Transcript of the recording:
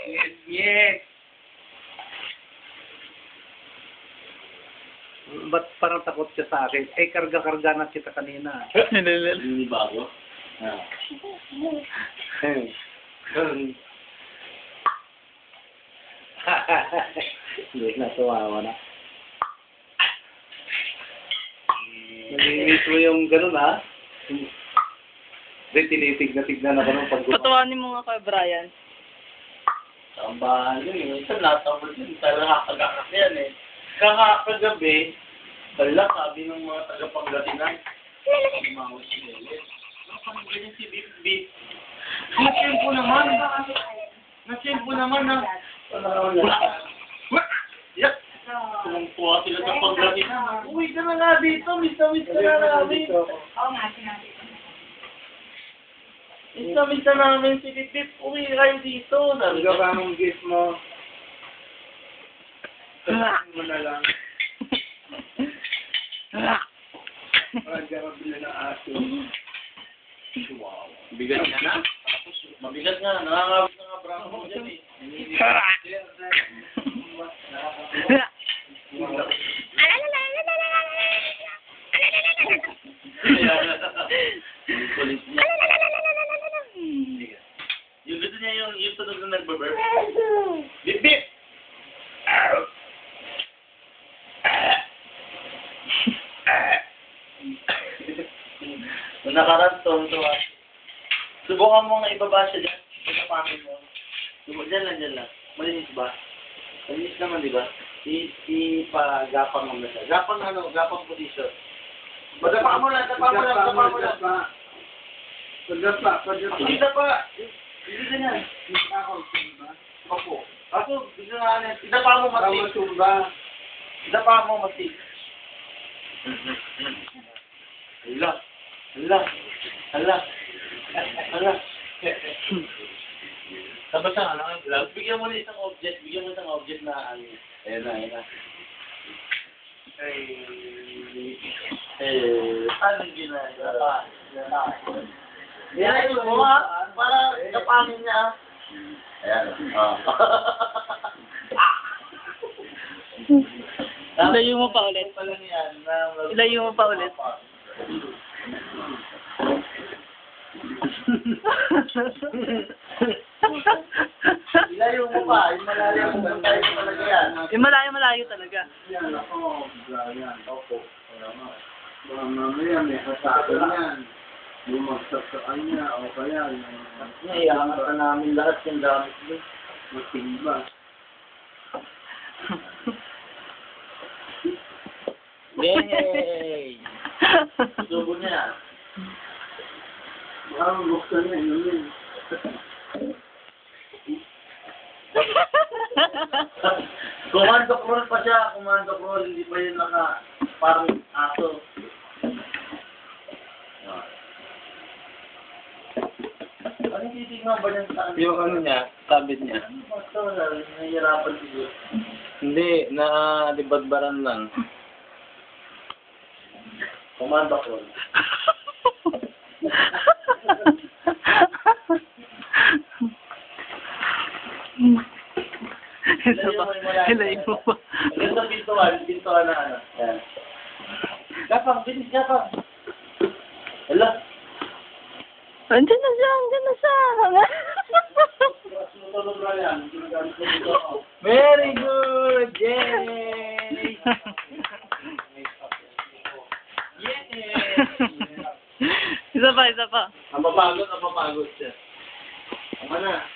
Yes, yes. Ba't parang takot ka sa akin? Eh, karga-karga na kita kanina. Hindi bago? Ah. Hindi na, tumawa na. Nalimiss mo yung gano'n, ha? Hindi, tinitig-na-tignan ako ng pag-gumawa. Patawanin mo nga kay Brian. Tambahan yun eh. Minsan natapos yun. Talaga kakagakak yan eh. Kagabi, bala sabi ng mga taga-Pangasinan. Umawag si Lele. Ano ganyan si Bip Bip? Nasimpo naman. Nasimpo naman ha. Yak! Tumungtuwa sila sa Pangasinan. Uwi ka na nga dito. Miss na namin. Oo nga, sinabi ko. Miss na namin si Bip Bip. Uwi kayo dito. Sabi Ikaw ko. ka anong gift mo? Sabihin mo na lang. Parang garabila na aso. Wow. Bigat nga na. Mabigat nga. Nangangawit na nga braso mo dyan eh. Kulit niya. Yung gusto niya yung tunog na nagbabar. Bip bip! Kung nakarantong to ah. Subukan mo nga ibaba siya dyan. Sa pangin mo. Dyan lang. Malinis ba? Malinis naman, di ba? Ipagapang mo na siya. Gapang position. Dapa mo lang. Hindi dapa. Hindi ganyan. Ako, gusto nga na. Idapa mo matik. Idapa mo matik. Hala. Tapos ang ang vlog, bigyan mo na isang object na ano. Ayan na. Anong ginagawa? Yan mo ha, para kapangin niya. Ayan. Ilayo mo pa ulit. Ilayo mo pa ulit. Ilayo mo pa, yung malayo mo tayo talaga yan. Yung malayo talaga. Yan ako, Brian. Opo. Mamaya may kasama yan. Bumagsak sa kanya o kaya yung Iangat na namin lahat yung gamit mo. matimba. Yay! Subo niya yan. Parang buksan niya, yun. Commando crawl pa siya, commando crawl, hindi pa yun parang aso. Anong titignan ba niyan sa akin? Yung ano niya, tablet niya. Ito, nahihirapan siguro. Hindi, na-libadbaran lang. Commando crawl. Ilayo mo pa. Yung sa pintuan na ano. Yan. Gapang, bilis gapang. Hala. Andiyan na siya. Sunod na yan. Very good! Yay! Isa pa. Ang papagod siya. Tama na.